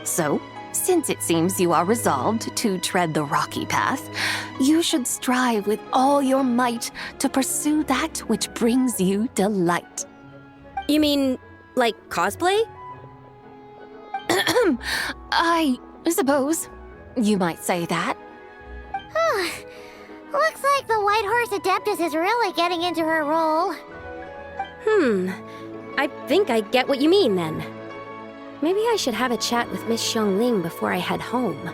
So, since it seems you are resolved to tread the rocky path, you should strive with all your might to pursue that which brings you delight. You mean, like cosplay? I suppose you might say that. Looks like the White Horse Adeptus is really getting into her role. I think I get what you mean then. Maybe I should have a chat with Miss Xiangling before I head home.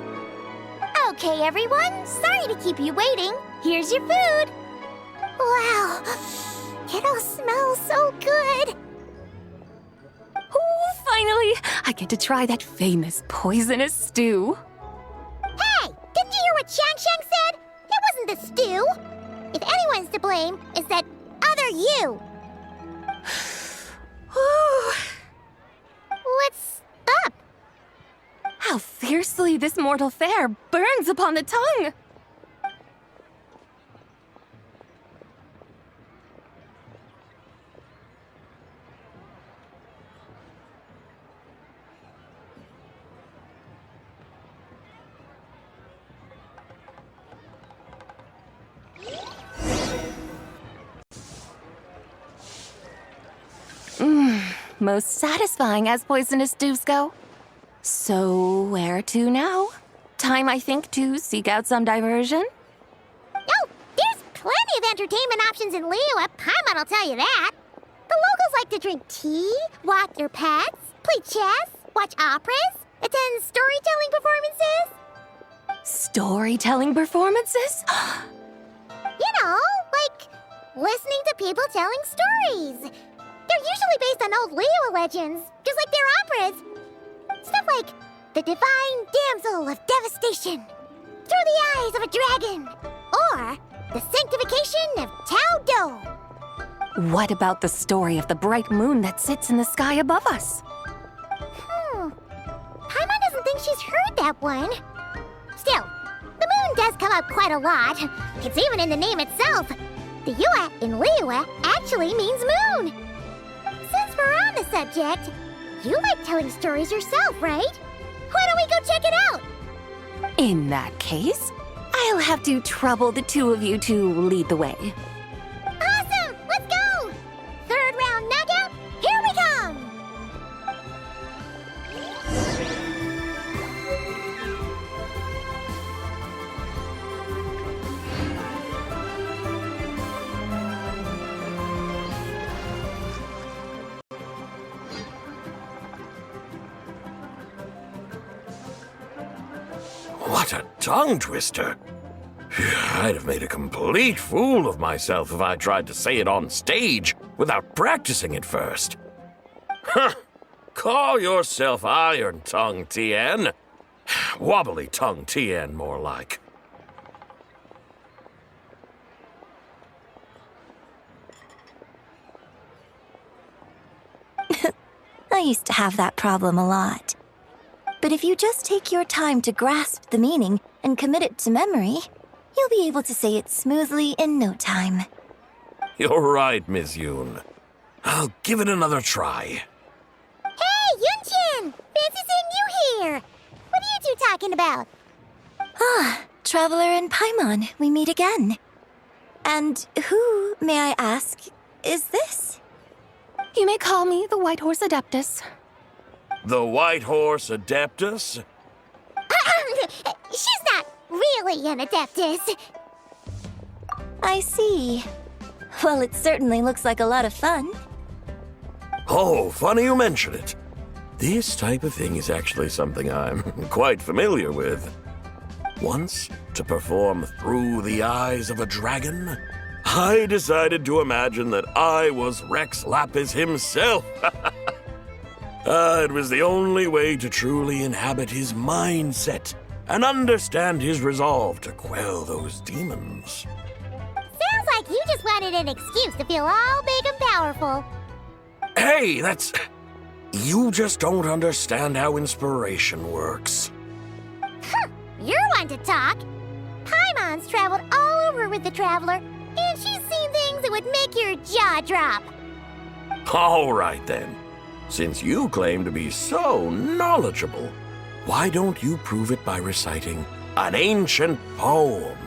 Okay, everyone. Sorry to keep you waiting. Here's your food. Wow. It all smells so good. Oh, finally! I get to try that famous poisonous stew. Hey! Didn't you hear what Shang said? It wasn't the stew. If anyone's to blame, it's that other you. What's up? How fiercely this mortal fare burns upon the tongue! Most satisfying as poisonous stews go. So, where to now? Time, I think, to seek out some diversion? Oh, there's plenty of entertainment options in Liyue. Paimon will tell you that. The locals like to drink tea, walk their pets, play chess, watch operas, attend storytelling performances. Storytelling performances? You know, like listening to people telling stories. They're usually based on old Liyue legends, just like their operas. Stuff like the Divine Damsel of Devastation, Through the Eyes of a Dragon, or the Sanctification of Tao Do. What about the story of the bright moon that sits in the sky above us? Paimon doesn't think she's heard that one. Still, the moon does come up quite a lot. It's even in the name itself. The Yue in Liyue actually means moon. Since we're on the subject, you like telling stories yourself, right? Why don't we go check it out? In that case, I'll have to trouble the two of you to lead the way. Awesome! Let's go! Third round knockout, here we come! What a tongue twister! I'd have made a complete fool of myself if I tried to say it on stage without practicing it first. Huh! Call yourself Iron Tongue, Tien. Wobbly Tongue, Tien, more like. I used to have that problem a lot. But if you just take your time to grasp the meaning and commit it to memory, you'll be able to say it smoothly in no time. You're right, Miss Yoon. I'll give it another try. Hey, Yunchin! Fancy seeing you here! What are you two talking about? Ah, Traveler and Paimon, we meet again. And who, may I ask, is this? You may call me the White Horse Adeptus. The White Horse Adeptus? She's not really an Adeptus. I see. Well, it certainly looks like a lot of fun. Oh, funny you mention it. This type of thing is actually something I'm quite familiar with. Once, to perform Through the Eyes of a Dragon, I decided to imagine that I was Rex Lapis himself. It was the only way to truly inhabit his mindset and understand his resolve to quell those demons. Sounds like you just wanted an excuse to feel all big and powerful. Hey, that's... You just don't understand how inspiration works. You're one to talk. Paimon's traveled all over with the Traveler, and she's seen things that would make your jaw drop. All right, then. Since you claim to be so knowledgeable, why don't you prove it by reciting an ancient poem?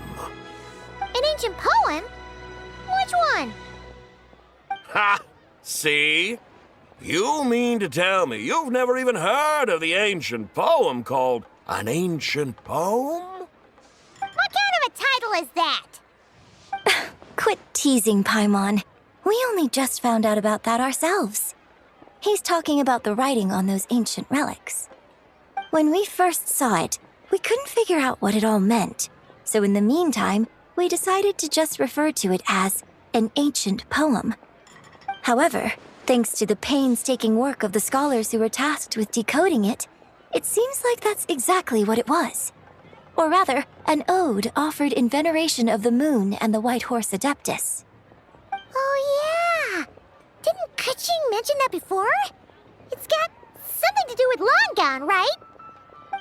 An ancient poem? Which one? Ha! See? You mean to tell me you've never even heard of the ancient poem called An Ancient Poem? What kind of a title is that? Quit teasing, Paimon. We only just found out about that ourselves. He's talking about the writing on those ancient relics. When we first saw it, we couldn't figure out what it all meant. So in the meantime, we decided to just refer to it as an ancient poem. However, thanks to the painstaking work of the scholars who were tasked with decoding it, it seems like that's exactly what it was. Or rather, an ode offered in veneration of the moon and the White Horse Adeptus. Oh, yeah! Didn't Kuching mention that before? It's got something to do with Longon, right?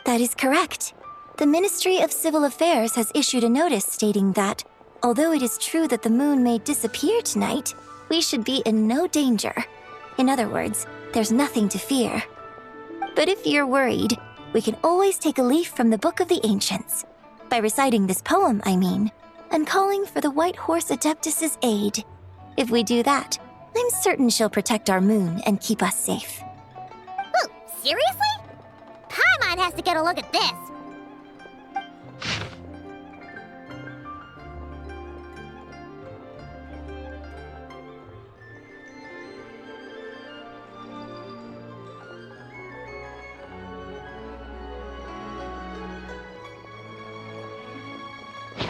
That is correct. The Ministry of Civil Affairs has issued a notice stating that, although it is true that the moon may disappear tonight, we should be in no danger. In other words, there's nothing to fear. But if you're worried, we can always take a leaf from the Book of the Ancients. By reciting this poem, I mean, and calling for the White Horse Adeptus's aid. If we do that, I'm certain she'll protect our moon and keep us safe. Ooh, seriously? Paimon has to get a look at this.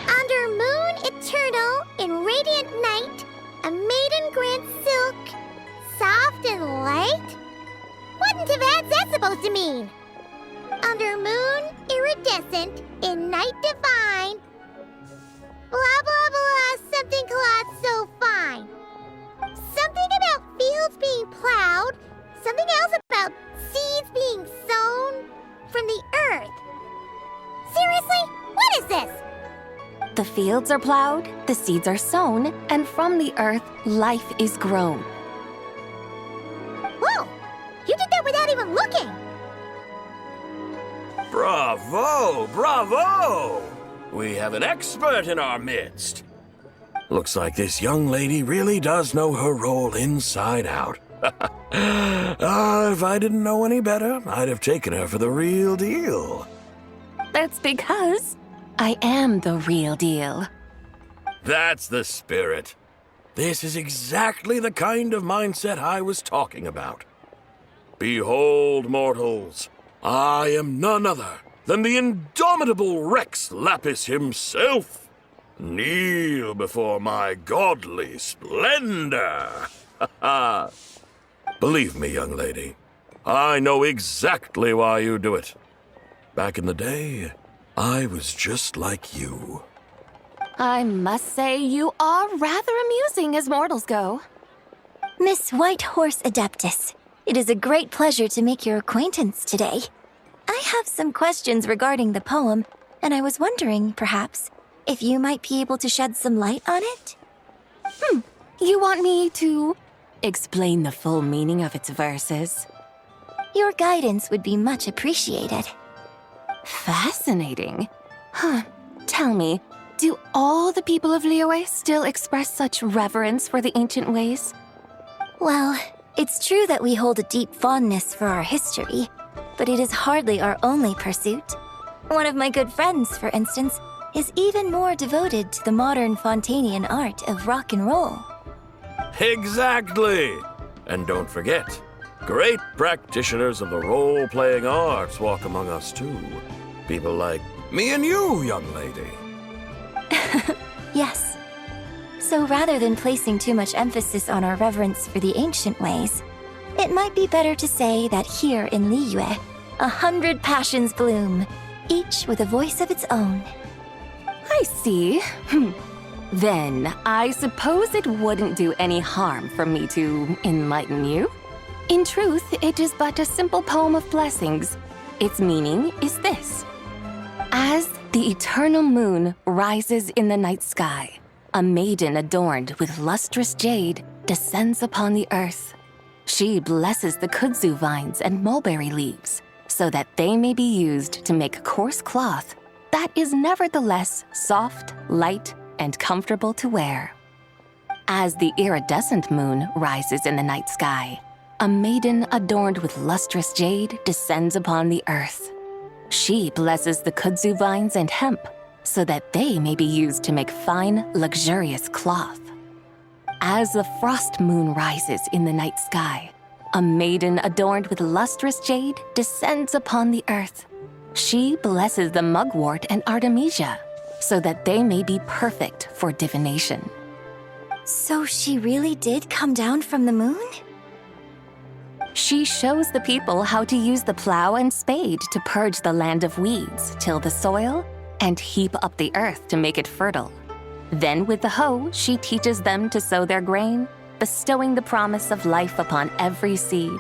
Under moon eternal, in radiant night, a maiden grants silk, soft and light? What in Tibet's that supposed to mean? Under moon iridescent, in night divine, blah blah blah, something cloth so fine. Something about fields being plowed, something else about seeds being sown from the earth. Seriously? What is this? The fields are plowed, the seeds are sown, and from the earth, life is grown. Whoa! You did that without even looking! Bravo! Bravo! We have an expert in our midst. Looks like this young lady really does know her role inside out. If I didn't know any better, I'd have taken her for the real deal. That's because I am the real deal. That's the spirit. This is exactly the kind of mindset I was talking about. Behold, mortals, I am none other than the indomitable Rex Lapis himself. Kneel before my godly splendor. Believe me, young lady, I know exactly why you do it. Back in the day, I was just like you. I must say you are rather amusing as mortals go. Miss White Horse Adeptus, it is a great pleasure to make your acquaintance today. I have some questions regarding the poem, and I was wondering, perhaps, if you might be able to shed some light on it? You want me to explain the full meaning of its verses? Your guidance would be much appreciated. Fascinating. Tell me, do all the people of Liyue still express such reverence for the ancient ways? Well, it's true that we hold a deep fondness for our history, but it is hardly our only pursuit. One of my good friends, for instance, is even more devoted to the modern Fontanian art of rock and roll. Exactly! And don't forget, great practitioners of the role-playing arts walk among us too. People like me and you, young lady. Yes. So rather than placing too much emphasis on our reverence for the ancient ways, it might be better to say that here in Liyue, 100 passions bloom, each with a voice of its own. I see. Then, I suppose it wouldn't do any harm for me to enlighten you. In truth, it is but a simple poem of blessings. Its meaning is this. As the eternal moon rises in the night sky, a maiden adorned with lustrous jade descends upon the earth. She blesses the kudzu vines and mulberry leaves, so that they may be used to make coarse cloth that is nevertheless soft, light, and comfortable to wear. As the iridescent moon rises in the night sky, a maiden adorned with lustrous jade descends upon the earth. She blesses the kudzu vines and hemp so that they may be used to make fine, luxurious cloth. As the frost moon rises in the night sky, a maiden adorned with lustrous jade descends upon the earth. She blesses the mugwort and artemisia so that they may be perfect for divination. So she really did come down from the moon? She shows the people how to use the plow and spade to purge the land of weeds, till the soil, and heap up the earth to make it fertile. Then with the hoe, she teaches them to sow their grain, bestowing the promise of life upon every seed.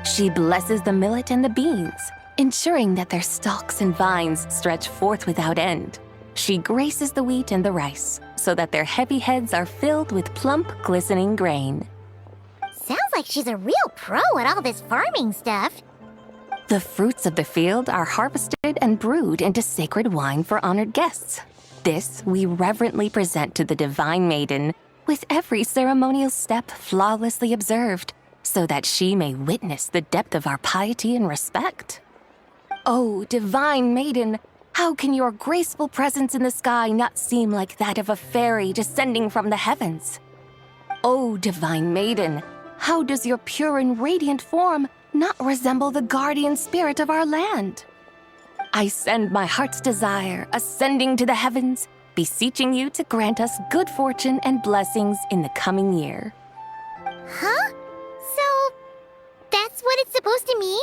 She blesses the millet and the beans, ensuring that their stalks and vines stretch forth without end. She graces the wheat and the rice, so that their heavy heads are filled with plump, glistening grain. Sounds like she's a real pro at all this farming stuff. The fruits of the field are harvested and brewed into sacred wine for honored guests. This we reverently present to the divine maiden, with every ceremonial step flawlessly observed, so that she may witness the depth of our piety and respect. Oh, divine maiden, how can your graceful presence in the sky not seem like that of a fairy descending from the heavens? Oh, divine maiden, how does your pure and radiant form not resemble the guardian spirit of our land? I send my heart's desire, ascending to the heavens, beseeching you to grant us good fortune and blessings in the coming year. Huh? So, that's what it's supposed to mean?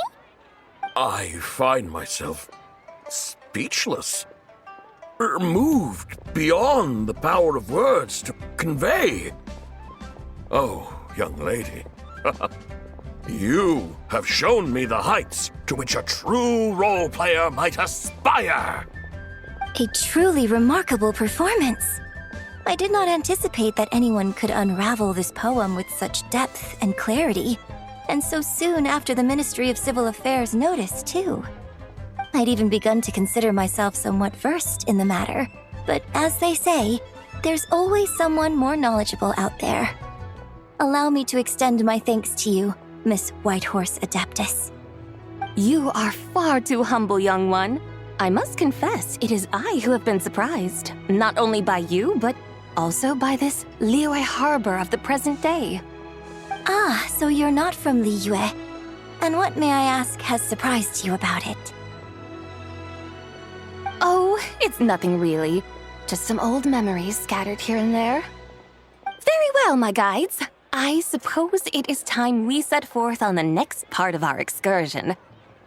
I find myself speechless, moved beyond the power of words to convey. Oh, young lady, you have shown me the heights to which a true role player might aspire. A truly remarkable performance. I did not anticipate that anyone could unravel this poem with such depth and clarity, and so soon after the Ministry of Civil Affairs noticed, too. I'd even begun to consider myself somewhat versed in the matter, but as they say, there's always someone more knowledgeable out there. Allow me to extend my thanks to you, Miss Whitehorse Adeptus. You are far too humble, young one. I must confess, it is I who have been surprised, not only by you, but also by this Liyue harbor of the present day. Ah, so you're not from Liyue. And what, may I ask, has surprised you about it? Oh, it's nothing really. Just some old memories scattered here and there. Very well, my guides. I suppose it is time we set forth on the next part of our excursion.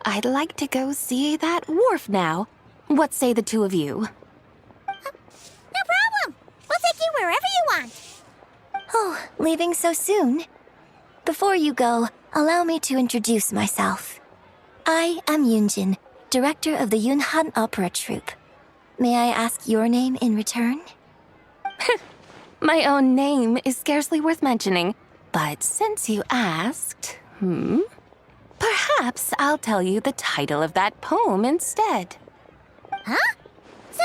I'd like to go see that wharf now. What say the two of you? No problem. We'll take you wherever you want. Oh, leaving so soon? Before you go, allow me to introduce myself. I am Yunjin, director of the Yunhan Opera Troupe. May I ask your name in return? My own name is scarcely worth mentioning, but since you asked, perhaps I'll tell you the title of that poem instead. Huh? So,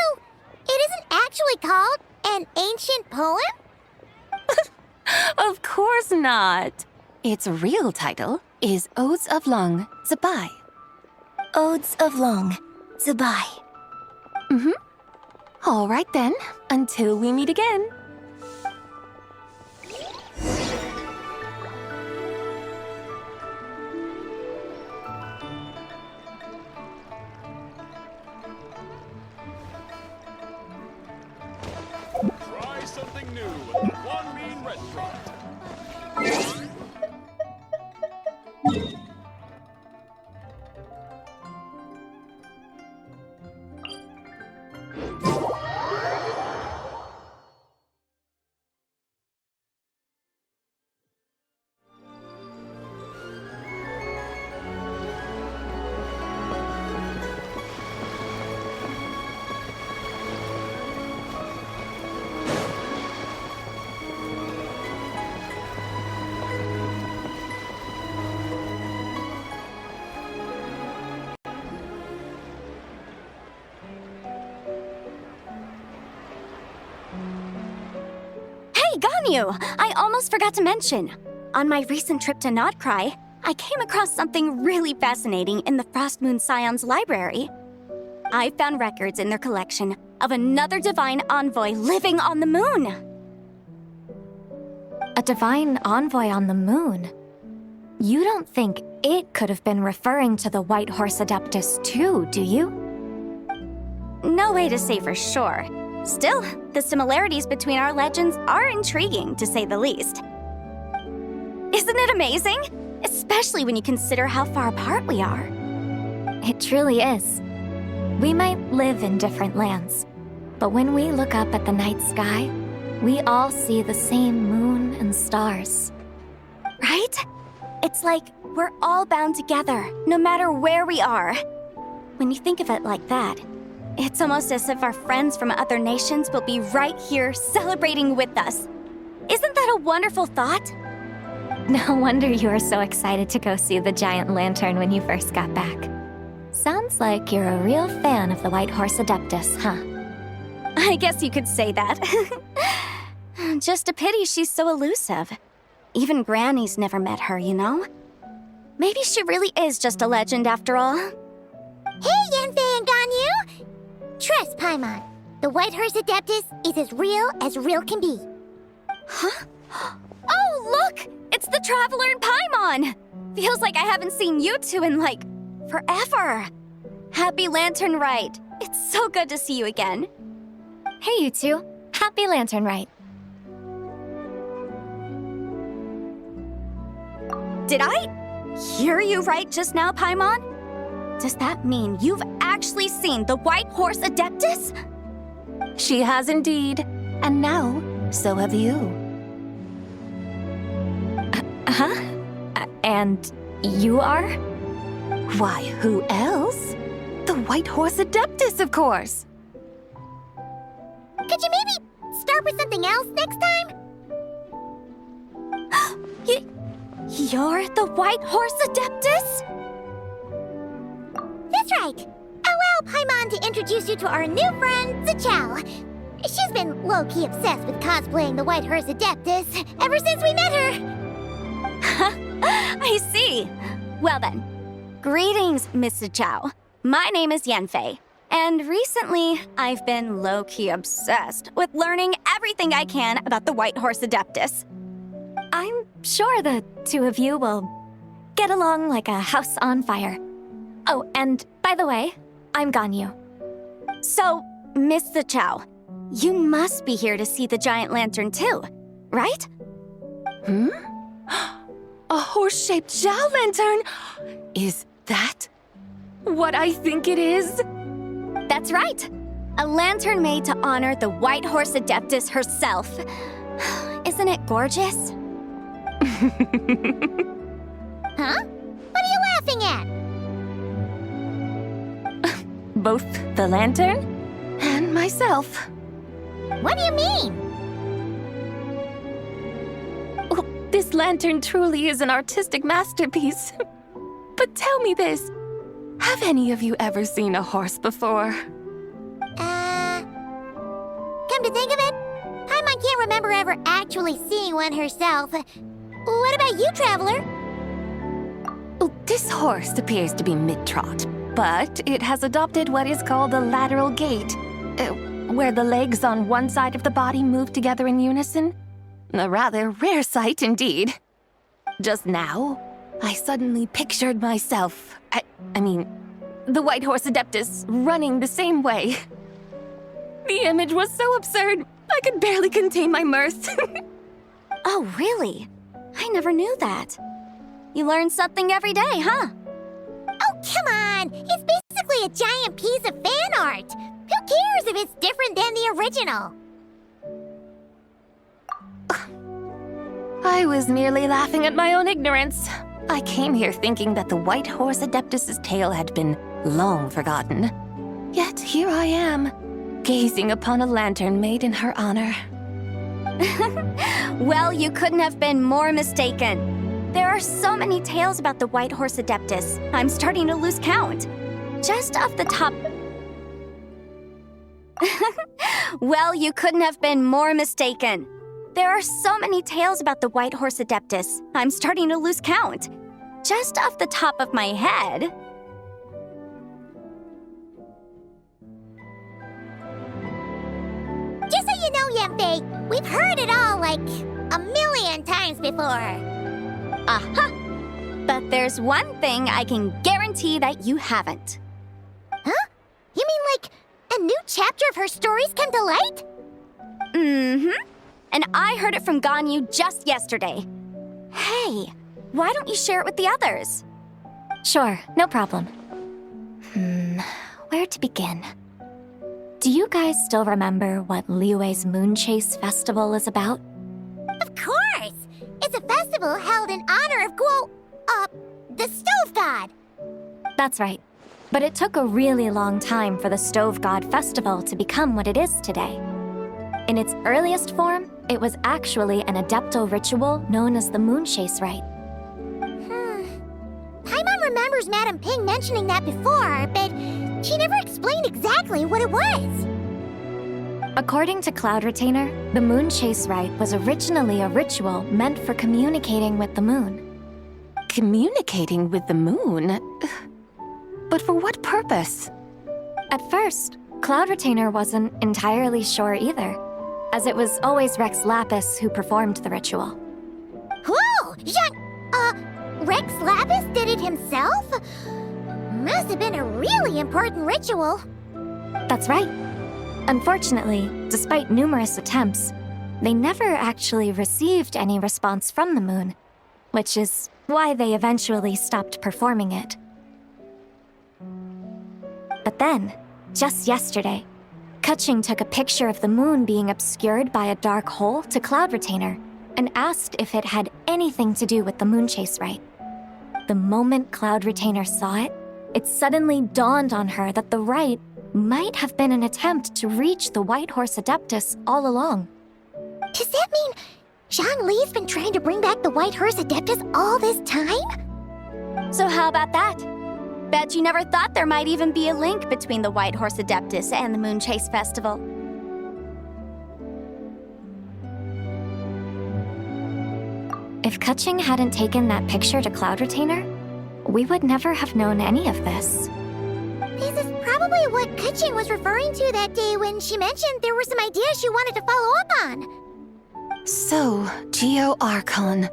it isn't actually called an ancient poem? Of course not. Its real title is Odes of Long Zabai. Odes of Long Zabai. All right then, until we meet again. Try something new at the One Bean Restaurant. Ganyu! I almost forgot to mention. On my recent trip to Notcry, I came across something really fascinating in the Frost Moon Scion's library. I found records in their collection of another divine envoy living on the moon. A divine envoy on the moon? You don't think it could have been referring to the White Horse Adeptus too, do you? No way to say for sure. Still, the similarities between our legends are intriguing, to say the least. Isn't it amazing? Especially when you consider how far apart we are. It truly is. We might live in different lands, but when we look up at the night sky, we all see the same moon and stars. Right? It's like we're all bound together, no matter where we are. When you think of it like that, it's almost as if our friends from other nations will be right here celebrating with us. Isn't that a wonderful thought? No wonder you were so excited to go see the giant lantern when you first got back. Sounds like you're a real fan of the White Horse Adeptus, huh? I guess you could say that. Just a pity she's so elusive. Even Granny's never met her, you know? Maybe she really is just a legend after all. Hey, Yanfei and Ganyu! Trust, Paimon. The White Horse Adeptus is as real can be. Huh? Oh, look! It's the Traveler and Paimon! Feels like I haven't seen you two in, like, forever. Happy Lantern Rite. It's so good to see you again. Hey, you two. Happy Lantern Rite. Did I hear you right just now, Paimon? Does that mean you've actually seen the White Horse Adeptus? She has indeed. And now, so have you. Huh? And you are? Why, who else? The White Horse Adeptus, of course. Could you maybe start with something else next time? You're the White Horse Adeptus? That's right. Allow Paimon to introduce you to our new friend, Zichao. She's been low-key obsessed with cosplaying the White Horse Adeptus ever since we met her. I see. Well then, greetings, Miss Zhao. My name is Yanfei, and recently I've been low-key obsessed with learning everything I can about the White Horse Adeptus. I'm sure the two of you will get along like a house on fire. Oh, and by the way, I'm Ganyu. So, Miss Zhao, you must be here to see the giant lantern too, right? A horse-shaped Zhao lantern? Is that what I think it is? That's right. A lantern made to honor the White Horse Adeptus herself. Isn't it gorgeous? Huh? What are you laughing at? Both the lantern and myself. What do you mean? Oh, this lantern truly is an artistic masterpiece. But tell me this. Have any of you ever seen a horse before? Come to think of it, Paimon can't remember ever actually seeing one herself. What about you, Traveler? Oh, this horse appears to be mid-trot, but it has adopted what is called a lateral gait, where the legs on one side of the body move together in unison. A rather rare sight indeed. Just now, I suddenly pictured myself, I mean, the White Horse Adeptus running the same way. The image was so absurd, I could barely contain my mirth. Oh, really? I never knew that. You learn something every day, huh? Oh, come on! It's basically a giant piece of fan art! Who cares if it's different than the original? I was merely laughing at my own ignorance. I came here thinking that the White Horse Adeptus's tale had been long forgotten. Yet here I am, gazing upon a lantern made in her honor. Well, you couldn't have been more mistaken. There are so many tales about the White Horse Adeptus, I'm starting to lose count. Just off the top... Well, you couldn't have been more mistaken. There are so many tales about the White Horse Adeptus, I'm starting to lose count. Just off the top of my head... Just so you know, Yempe, we've heard it all like a million times before. Aha! But there's one thing I can guarantee that you haven't. Huh? You mean like a new chapter of her stories come to light? Mm-hmm. And I heard it from Ganyu just yesterday. Hey, why don't you share it with the others? Sure, no problem. Where to begin? Do you guys still remember what Liyue's Moon Chase Festival is about? Of course! It's a festival held in honor of the Stove God. That's right. But it took a really long time for the Stove God Festival to become what it is today. In its earliest form, it was actually an adeptal ritual known as the Moon Chase Rite. Paimon remembers Madame Ping mentioning that before, but she never explained exactly what it was. According to Cloud Retainer, the Moon Chase Rite was originally a ritual meant for communicating with the moon. Communicating with the moon? But for what purpose? At first, Cloud Retainer wasn't entirely sure either, as it was always Rex Lapis who performed the ritual. Whoa! Rex Lapis did it himself? Must have been a really important ritual. That's right. Unfortunately, despite numerous attempts, they never actually received any response from the moon, which is why they eventually stopped performing it. But then, just yesterday, Keqing took a picture of the moon being obscured by a dark hole to Cloud Retainer and asked if it had anything to do with the Moon Chase Rite. The moment Cloud Retainer saw it, it suddenly dawned on her that the rite might have been an attempt to reach the White Horse Adeptus all along. Does that mean Zhang Li's been trying to bring back the White Horse Adeptus all this time? So how about that? Bet you never thought there might even be a link between the White Horse Adeptus and the Moon Chase Festival. If Keqing hadn't taken that picture to Cloud Retainer, we would never have known any of this. This is probably what Keqing was referring to that day when she mentioned there were some ideas she wanted to follow up on. So, Geo Archon.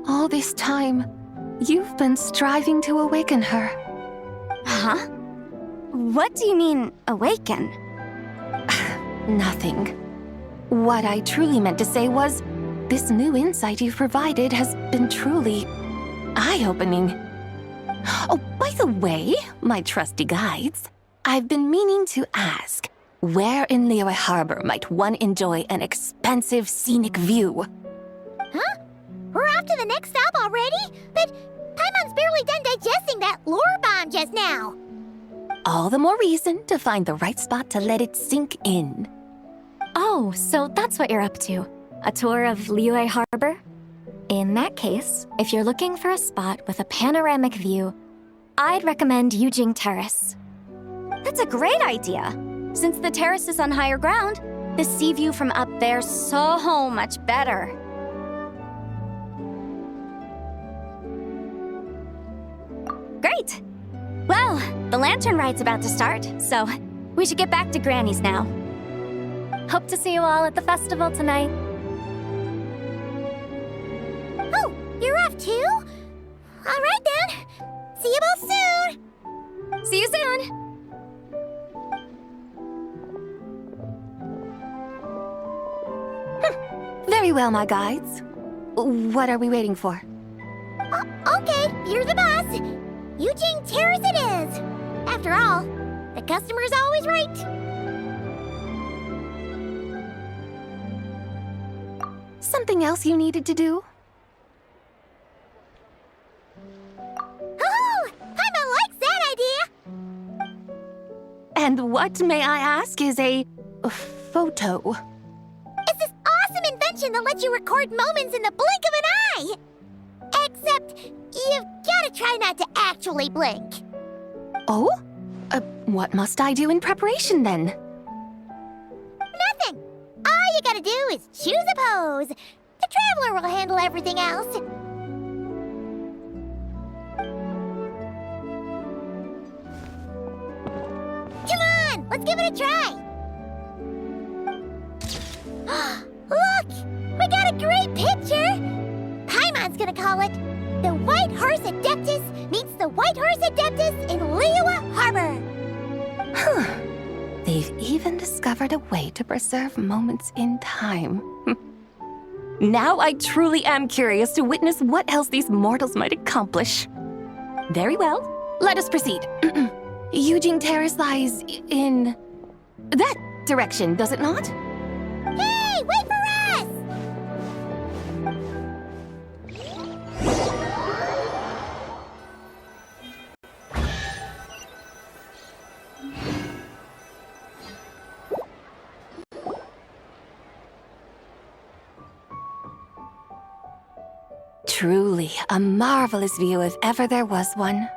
All this time, you've been striving to awaken her. Huh? What do you mean, awaken? Nothing. What I truly meant to say was, this new insight you've provided has been truly eye-opening. Oh, by the way, my trusty guides, I've been meaning to ask, where in Liyue Harbor might one enjoy an expansive scenic view? Huh? We're off to the next stop already? But Paimon's barely done digesting that lore bomb just now. All the more reason to find the right spot to let it sink in. Oh, so that's what you're up to. A tour of Liyue Harbor? In that case, if you're looking for a spot with a panoramic view, I'd recommend Yujing Terrace. That's a great idea. Since the terrace is on higher ground, the sea view from up there's so much better. Great! Well, the lantern ride's about to start, so we should get back to Granny's now. Hope to see you all at the festival tonight. Oh, you're off too? All right then. See you both soon. See you soon! Very well, my guides. What are we waiting for? Okay, you're the boss. Eugene Terrace it is. After all, the customer's always right. Something else you needed to do? Oh, Paimon likes that idea. And what, may I ask, is a photo? It's this awesome invention that lets you record moments in the blink of an eye. Except, you've gotta try not to actually blink. Oh? What must I do in preparation then? Nothing. All you gotta gotta do is choose a pose. The Traveler will handle everything else. Come on, let's give it a try. Look, we got a great picture. Paimon's gonna call it The White Horse Adeptus meets the White Horse Adeptus in Liyue Harbor. They've even discovered a way to preserve moments in time. Now I truly am curious to witness what else these mortals might accomplish. Very well, let us proceed. Eugene Terrace lies in that direction, does it not? Hey, wait for us! Truly a marvelous view if ever there was one.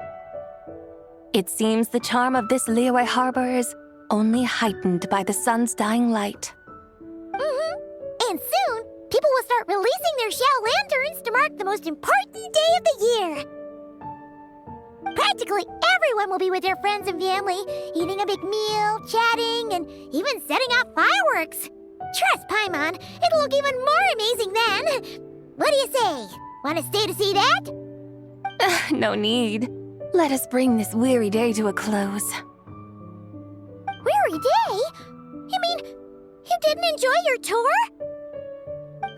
It seems the charm of this Liyue Harbor is only heightened by the sun's dying light. And soon, people will start releasing their Xiao lanterns to mark the most important day of the year. Practically everyone will be with their friends and family, eating a big meal, chatting, and even setting off fireworks. Trust Paimon, it'll look even more amazing then. What do you say? Want to stay to see that? No need. Let us bring this weary day to a close. Weary day? You mean you didn't enjoy your tour?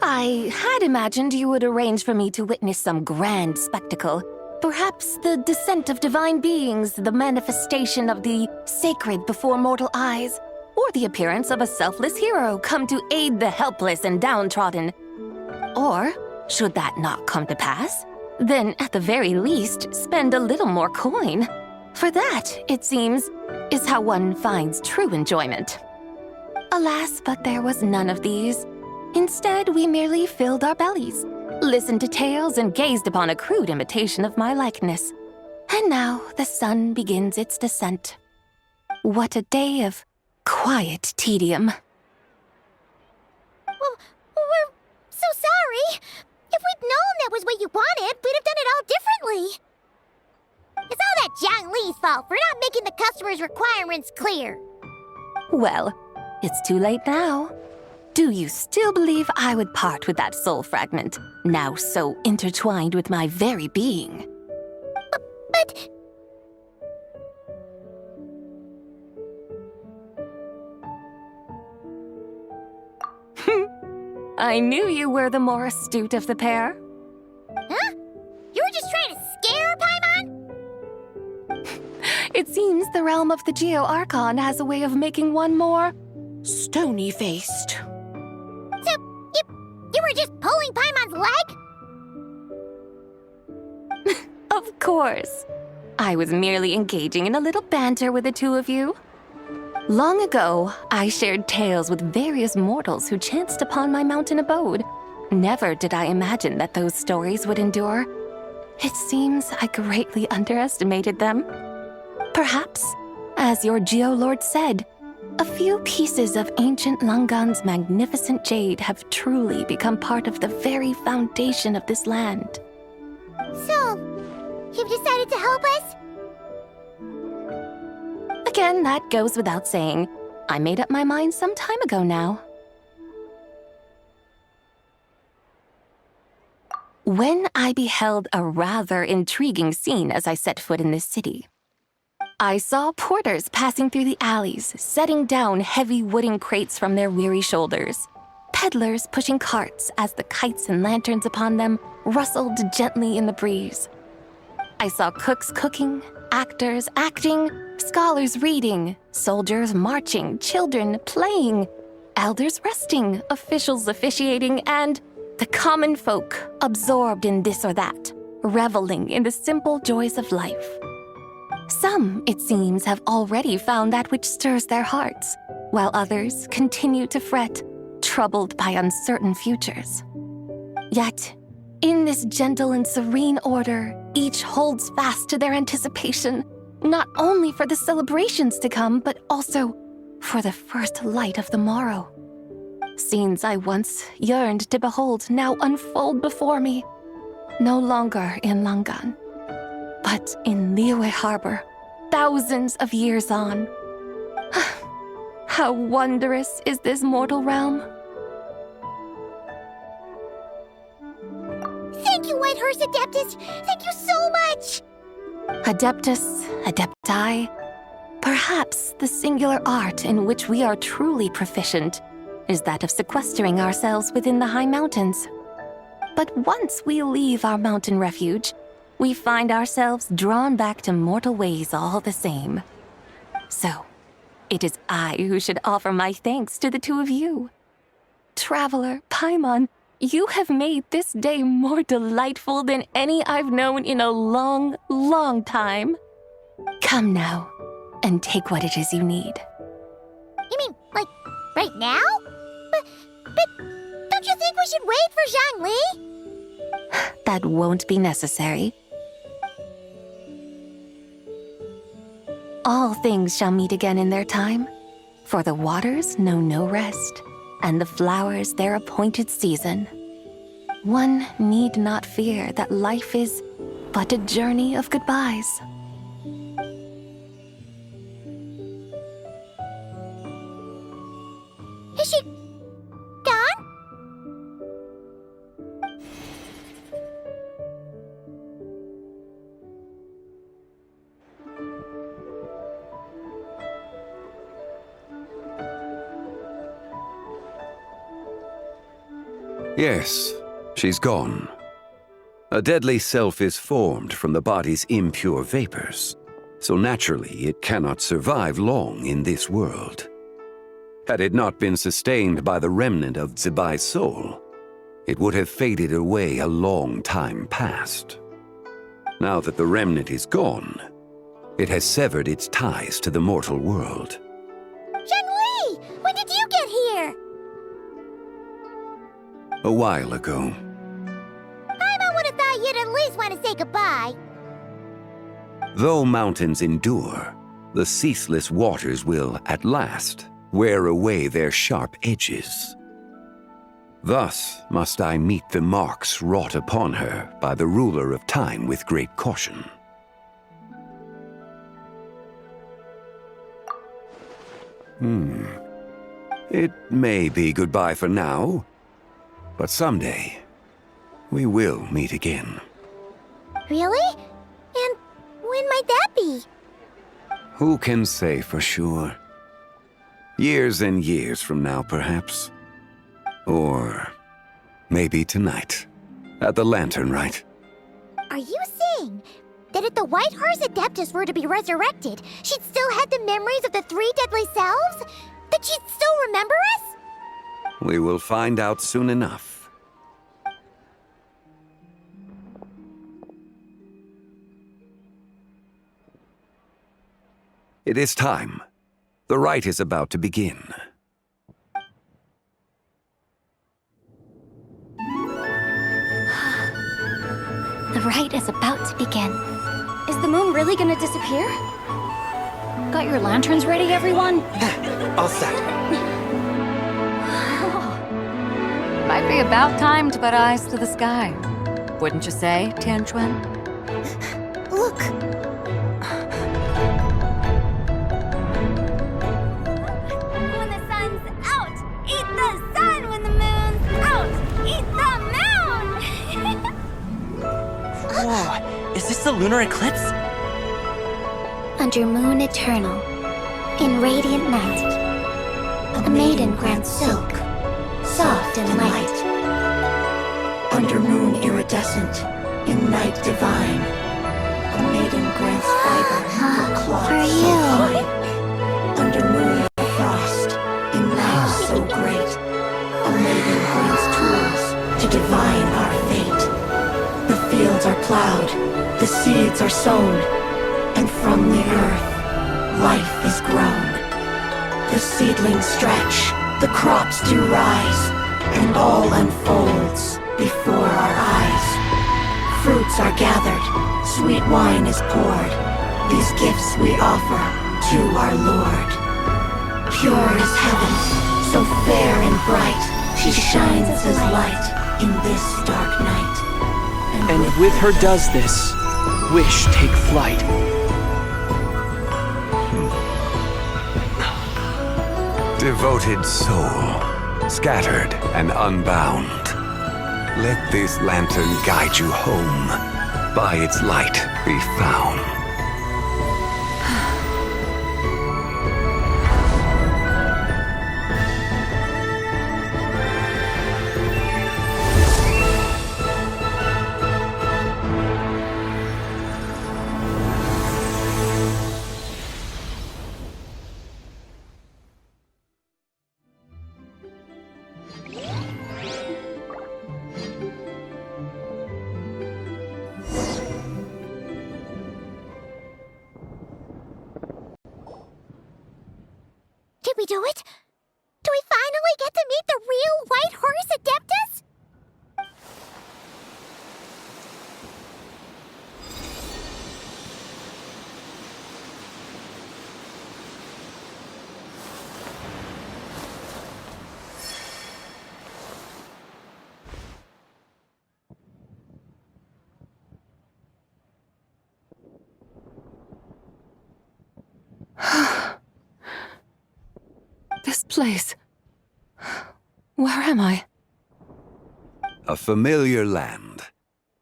I had imagined you would arrange for me to witness some grand spectacle. Perhaps the descent of divine beings, the manifestation of the sacred before mortal eyes, or the appearance of a selfless hero come to aid the helpless and downtrodden. Or, should that not come to pass, then at the very least spend a little more coin. For that, it seems, is how one finds true enjoyment. Alas, but there was none of these. Instead, we merely filled our bellies, listened to tales, and gazed upon a crude imitation of my likeness. And now the sun begins its descent. What a day of quiet tedium. Well, we're so sorry. If we'd known that was what you wanted, we'd have done it all differently. It's all that Jiang Li's fault for not making the customer's requirements clear. Well, it's too late now. Do you still believe I would part with that soul fragment, now so intertwined with my very being? But... I knew you were the more astute of the pair. Huh? You were just trying to scare Paimon? It seems the realm of the Geo-Archon has a way of making one more stony-faced. So, you were just pulling Paimon's leg? Of course. I was merely engaging in a little banter with the two of you. Long ago, I shared tales with various mortals who chanced upon my mountain abode. Never did I imagine that those stories would endure. It seems I greatly underestimated them. Perhaps, as your Geolord said, a few pieces of ancient Langan's magnificent jade have truly become part of the very foundation of this land. So, you've decided to help us? Again, that goes without saying. I made up my mind some time ago now. When I beheld a rather intriguing scene as I set foot in this city, I saw porters passing through the alleys, setting down heavy wooden crates from their weary shoulders. Peddlers pushing carts as the kites and lanterns upon them rustled gently in the breeze. I saw cooks cooking, actors acting, scholars reading, soldiers marching, children playing, elders resting, officials officiating, and the common folk absorbed in this or that, reveling in the simple joys of life. Some, it seems, have already found that which stirs their hearts, while others continue to fret, troubled by uncertain futures. Yet, in this gentle and serene order, each holds fast to their anticipation, not only for the celebrations to come, but also for the first light of the morrow. Scenes I once yearned to behold now unfold before me. No longer in Langan, but in Liyue Harbor, thousands of years on. How wondrous is this mortal realm! Thank you, Whitehurst Adeptus! Thank you so much! Adeptus, Adepti, perhaps the singular art in which we are truly proficient is that of sequestering ourselves within the high mountains. But once we leave our mountain refuge, we find ourselves drawn back to mortal ways all the same. So, it is I who should offer my thanks to the two of you. Traveler, Paimon, you have made this day more delightful than any I've known in a long, long time. Come now, and take what it is you need. You mean, like, right now? But don't you think we should wait for Zhangli? That won't be necessary. All things shall meet again in their time, for the waters know no rest, and the flowers their appointed season. One need not fear that life is but a journey of goodbyes. Is she gone? Yes, she's gone. A deadly self is formed from the body's impure vapors, so naturally it cannot survive long in this world. Had it not been sustained by the remnant of Zibai's soul, it would have faded away a long time past. Now that the remnant is gone, it has severed its ties to the mortal world. Zhangli! When did you get here? A while ago. I would have thought you'd at least want to say goodbye. Though mountains endure, the ceaseless waters will, at last, wear away their sharp edges. Thus must I meet the marks wrought upon her by the ruler of time with great caution. It may be goodbye for now, but someday we will meet again. Really? And when might that be? Who can say for sure? Years and years from now, perhaps. Or maybe tonight, at the Lanternlit. Are you saying that if the Whitehurst Adeptus were to be resurrected, she'd still have the memories of the three deadly selves? That she'd still remember us? We will find out soon enough. It is time. The rite is about to begin. The rite is about to begin. Is the moon really gonna disappear? Got your lanterns ready, everyone? All set. Might be about time to put eyes to the sky. Wouldn't you say, Tianchuan? Look! When the sun's out, eat the sun. When the moon's out, eat the moon. Whoa, is this the lunar eclipse? Under moon eternal, in radiant night, a maiden grants silk, soft and light. Under moon iridescent, in night divine, a maiden grants fiber for cloth For so you. fine. Under moon of frost, in night so great, a maiden grants tools to divine our fate. The fields are plowed, the seeds are sown, and from the earth, life is grown. The seedlings stretch, the crops do rise, and all unfolds before our eyes. Fruits are gathered, sweet wine is poured. These gifts we offer to our Lord. Pure as heaven, So fair and bright, she shines as light in this dark night. And with her does this, wish take flight. Devoted soul, scattered and unbound. Let this lantern guide you home. By its light be found. Did we do it? Do we finally get to meet the real White Horse Adeptus? This place. Where am I? A familiar land,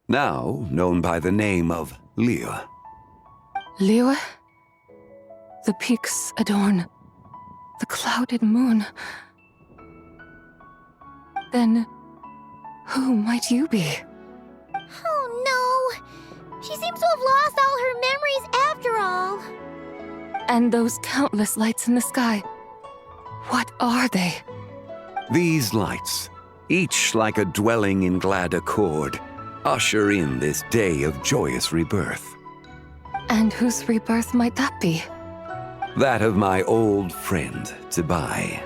now known by the name of Liyue. Liyue? The peaks adorn the clouded moon. Then, who might you be? Oh no! She seems to have lost all her memories after all. And those countless lights in the sky. What are they? These lights, each like a dwelling in glad accord, usher in this day of joyous rebirth. And whose rebirth might that be? That of my old friend, Zibai.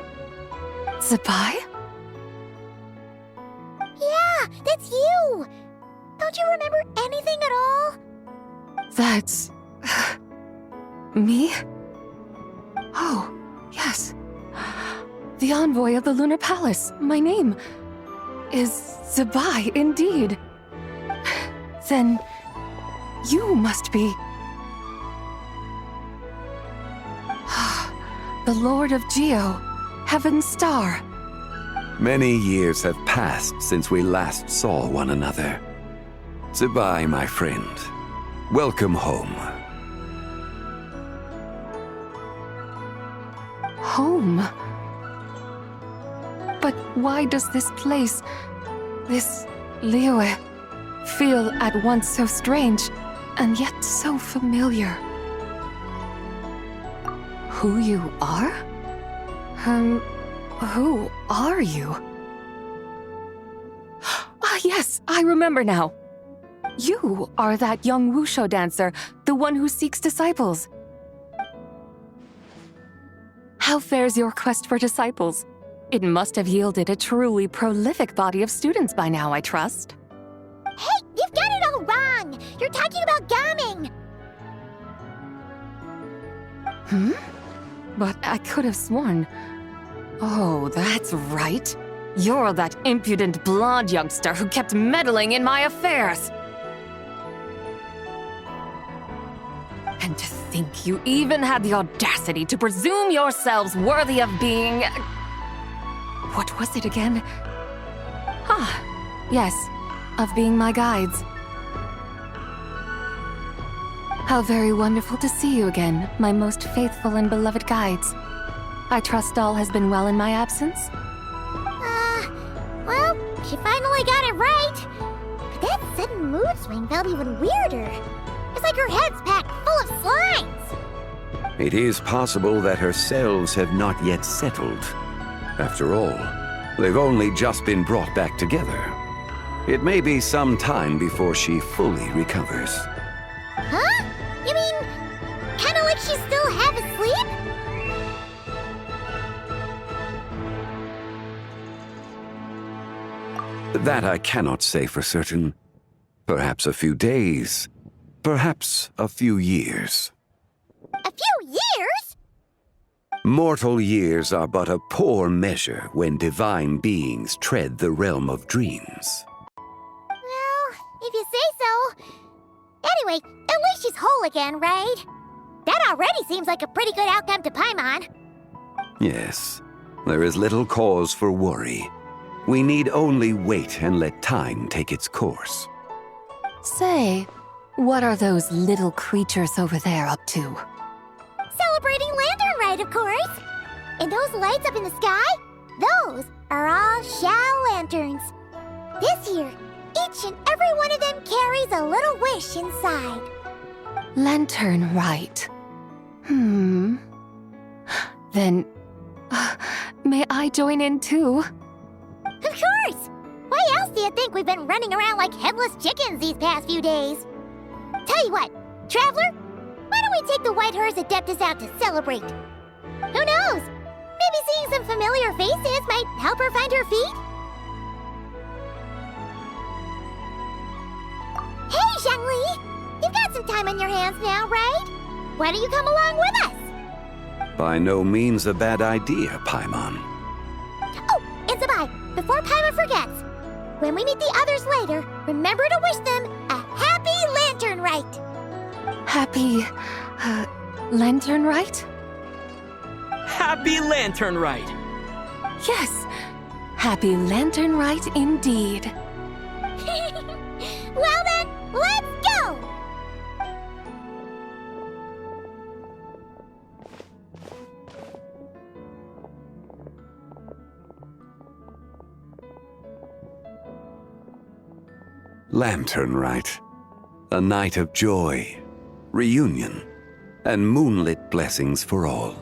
Zibai? Yeah, that's you! Don't you remember anything at all? That's... me? Oh, yes. The envoy of the Lunar Palace. My name is Zibai, indeed. Then you must be... the Lord of Geo, Heaven's Star. Many years have passed since we last saw one another. Zibai, my friend, welcome home. Home? But why does this place, this Liyue, feel at once so strange and yet so familiar? Who you are? Who are you? Ah, yes, I remember now. You are that young wushu dancer, the one who seeks disciples. How fares your quest for disciples? It must have yielded a truly prolific body of students by now, I trust. Hey, you've got it all wrong! You're talking about gaming! But I could have sworn... Oh, that's right. You're that impudent blonde youngster who kept meddling in my affairs. And to think you even had the audacity to presume yourselves worthy of being... What was it again? Ah, yes, of being my guides. How very wonderful to see you again, my most faithful and beloved guides. I trust all has been well in my absence? Well, she finally got it right. But that sudden mood swing felt even weirder. It's like her head's packed full of slimes. It is possible that her cells have not yet settled. After all, they've only just been brought back together. It may be some time before she fully recovers. Huh? You mean, kinda like she's still half asleep? That I cannot say for certain. Perhaps a few days. Perhaps a few years. A few years? Mortal years are but a poor measure when divine beings tread the realm of dreams. Well, if you say so. Anyway, at least she's whole again, right? That already seems like a pretty good outcome to Paimon. Yes, there is little cause for worry. We need only wait and let time take its course. Say, what are those little creatures over there up to? Celebrating Lantern Rite, of course. And those lights up in the sky? Those are all Shao lanterns. This year, each and every one of them carries a little wish inside. Lanternlit. Then, may I join in too? Of course! Why else do you think we've been running around like headless chickens these past few days? Tell you what, Traveler, why don't we take the White Horse Adeptus out to celebrate? Who knows? Maybe seeing some familiar faces might help her find her feet? Hey, Zhongli! You've got some time on your hands now, right? Why don't you come along with us? By no means a bad idea, Paimon. Oh, and Sabai, before Paimon forgets, when we meet the others later, remember to wish them a happy Lantern Rite. Happy, Lanternlit? Happy Lanternlit! Yes, happy Lanternlit indeed. Well then, let's go! Lanternlit. A night of joy, reunion, and moonlit blessings for all.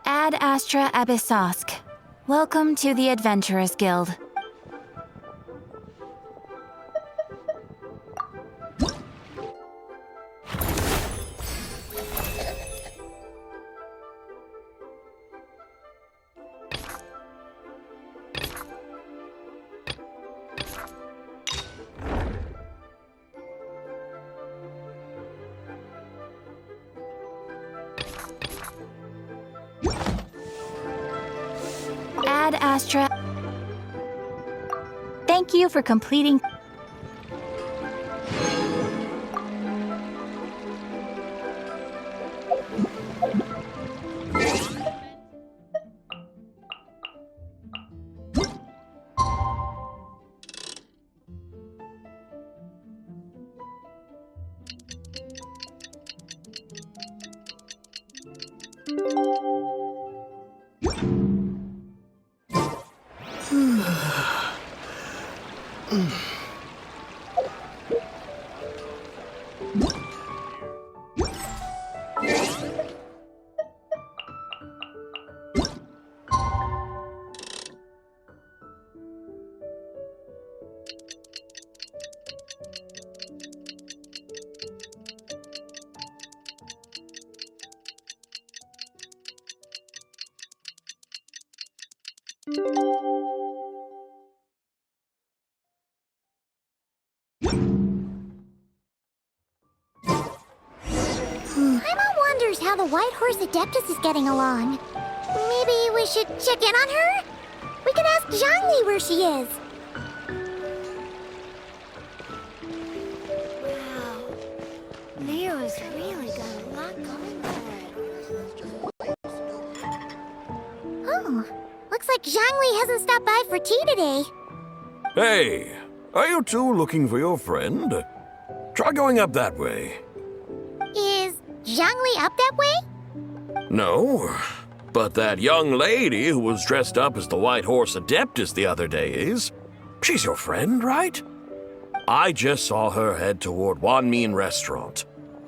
Ad Astra Abyssosk. Welcome to the Adventurers Guild. Ad Astra. Thank you for completing. Paimon wonders how the White Horse Adeptus is getting along. Maybe we should check in on her? We could ask Zhangli where she is. Wow. Leo's really got a lot going for it. Oh, looks like Zhangli hasn't stopped by for tea today. Hey, are you two looking for your friend? Try going up that way. Is Zhangli up that way? No, but that young lady who was dressed up as the White Horse Adeptus the other day is. She's your friend, right? I just saw her head toward Wanmin Restaurant.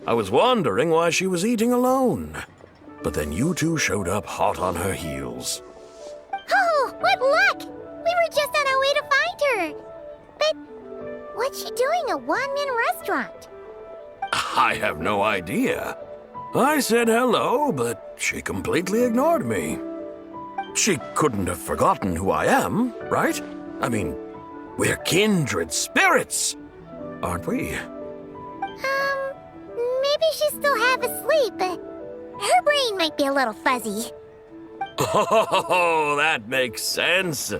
I was wondering why she was eating alone. But then you two showed up hot on her heels. Oh, what luck! We were just on our way to find her. But what's she doing at Wanmin Restaurant? I have no idea. I said hello, but she completely ignored me. She couldn't have forgotten who I am, right? I mean, we're kindred spirits, aren't we? Maybe she's still half asleep, but her brain might be a little fuzzy. Oh, that makes sense.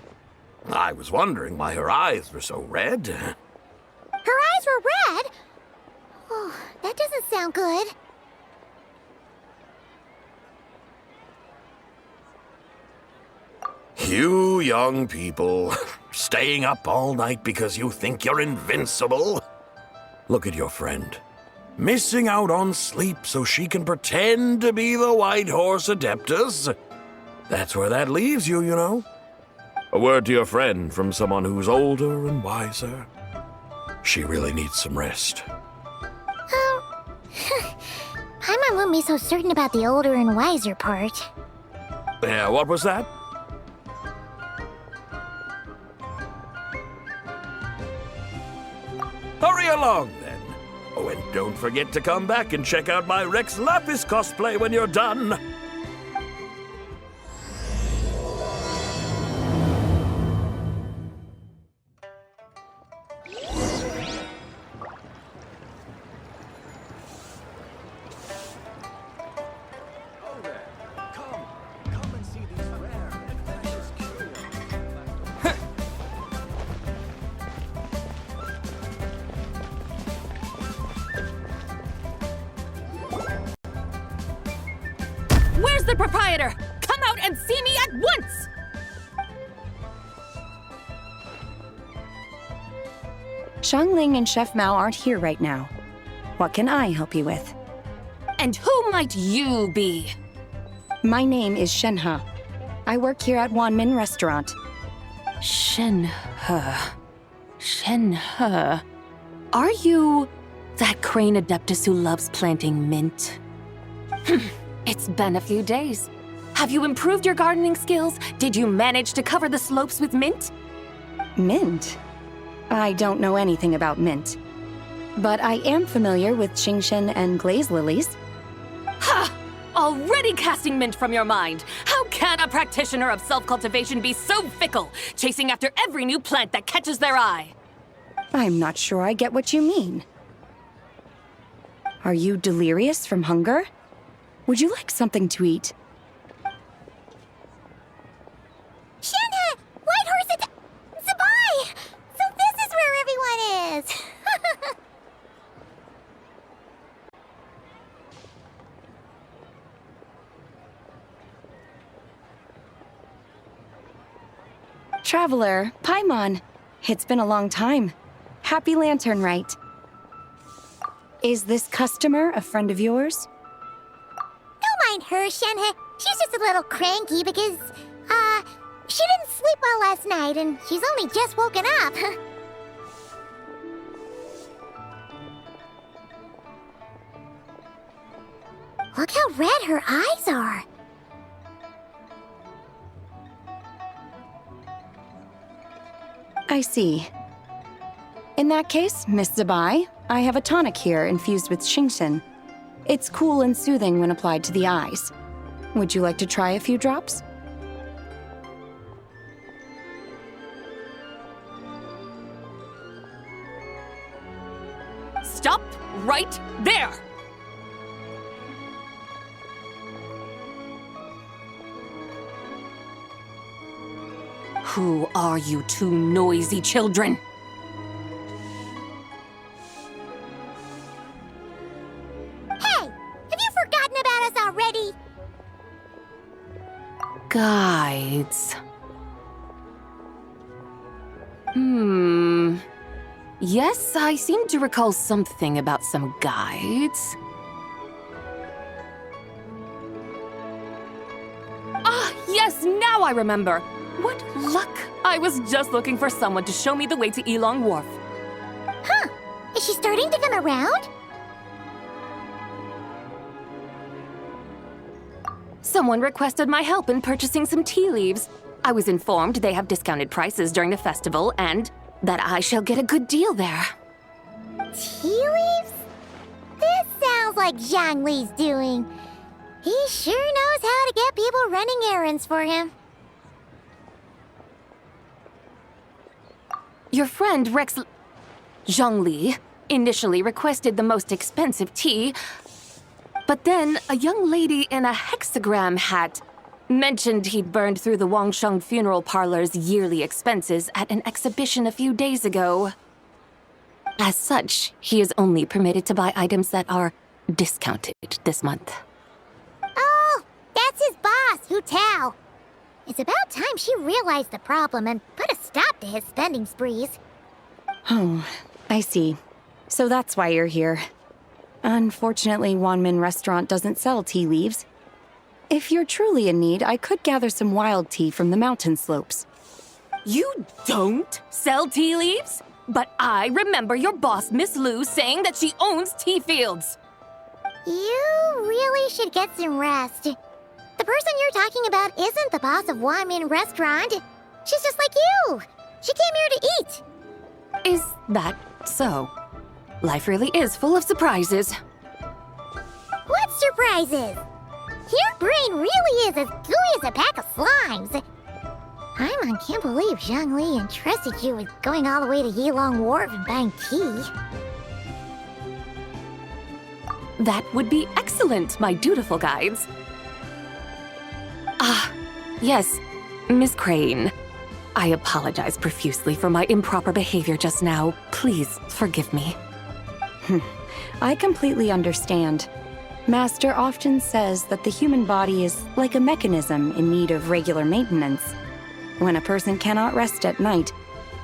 I was wondering why her eyes were so red. Her eyes were red? Oh, that doesn't sound good. You young people, staying up all night because you think you're invincible? Look at your friend. Missing out on sleep so she can pretend to be the White Horse Adeptus. That's where that leaves you, you know. A word to your friend from someone who's older and wiser. She really needs some rest. Paimon wouldn't be so certain about the older and wiser part. Yeah, what was that? Hurry along, then. Oh, and don't forget to come back and check out my Rex Lapis cosplay when you're done. Where's the proprietor? Come out and see me at once! Xiangling and Chef Mao aren't here right now. What can I help you with? And who might you be? My name is Shenhe. I work here at Wanmin Restaurant. Shenhe. Shenhe. Are you that crane adeptus who loves planting mint? It's been a few days. Have you improved your gardening skills? Did you manage to cover the slopes with mint? Mint? I don't know anything about mint. But I am familiar with Genshin and glaze lilies. Ha! Already casting mint from your mind. How can a practitioner of self-cultivation be so fickle, chasing after every new plant that catches their eye? I'm not sure I get what you mean. Are you delirious from hunger? Would you like something to eat? Shenhe! White Horse Zabai! So this is where everyone is! Traveler, Paimon. It's been a long time. Happy Lanternlit. Is this customer a friend of yours? Don't mind her, Shenhe. She's just a little cranky because, she didn't sleep well last night and she's only just woken up. Look how red her eyes are. I see. In that case, Miss Zabai, I have a tonic here infused with Genshin. It's cool and soothing when applied to the eyes. Would you like to try a few drops? Stop right there! Who are you two noisy children? Hey! Have you forgotten about us already? Guides. Yes, I seem to recall something about some guides. Ah, yes, now I remember. What luck. I was just looking for someone to show me the way to Elong Wharf. Huh. Is she starting to come around? Someone requested my help in purchasing some tea leaves. I was informed they have discounted prices during the festival and that I shall get a good deal there. Tea leaves? This sounds like Zhongli's doing. He sure knows how to get people running errands for him. Your friend Rex Zhongli initially requested the most expensive tea, but then a young lady in a hexagram hat mentioned he'd burned through the Wangsheng Funeral Parlor's yearly expenses at an exhibition a few days ago. As such, he is only permitted to buy items that are discounted this month. Oh, that's his boss, Hu Tao. It's about time she realized the problem and put a stop to his spending sprees. Oh, I see. So that's why you're here. Unfortunately, Wanmin Restaurant doesn't sell tea leaves. If you're truly in need, I could gather some wild tea from the mountain slopes. You don't sell tea leaves? But I remember your boss, Miss Lu, saying that she owns tea fields. You really should get some rest. The person you're talking about isn't the boss of Wanmin Restaurant. She's just like you. She came here to eat. Is that so? Life really is full of surprises. What surprises? Your brain really is as gooey as a pack of slimes. I can't believe Zhongli entrusted you with going all the way to Yilong Wharf and buying tea. That would be excellent, my dutiful guides. Ah, yes, Miss Crane. I apologize profusely for my improper behavior just now. Please forgive me. I completely understand. Master often says that the human body is like a mechanism in need of regular maintenance. When a person cannot rest at night,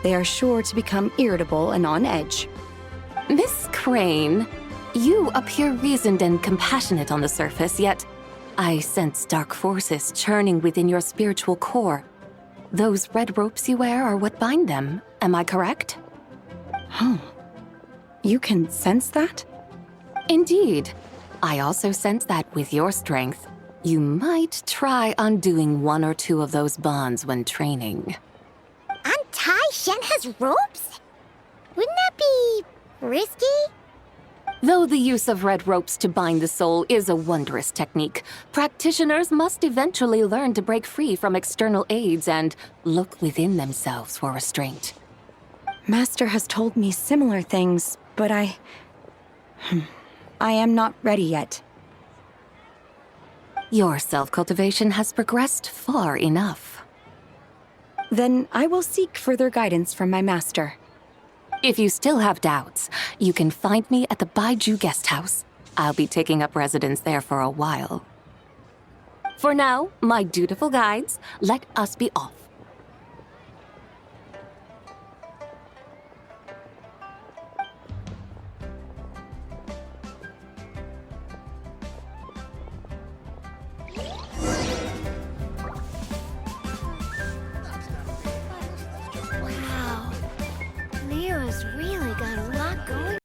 they are sure to become irritable and on edge. Miss Crane, you appear reasoned and compassionate on the surface, yet I sense dark forces churning within your spiritual core. Those red ropes you wear are what bind them, am I correct? Oh, you can sense that? Indeed. I also sense that with your strength, you might try undoing one or two of those bonds when training. Untie Shenhe's ropes? Wouldn't that be risky? Though the use of red ropes to bind the soul is a wondrous technique, practitioners must eventually learn to break free from external aids and look within themselves for restraint. Master has told me similar things, but I am not ready yet. Your self-cultivation has progressed far enough. Then I will seek further guidance from my master. If you still have doubts, you can find me at the Baiju Guest House. I'll be taking up residence there for a while. For now, my dutiful guides, let us be off.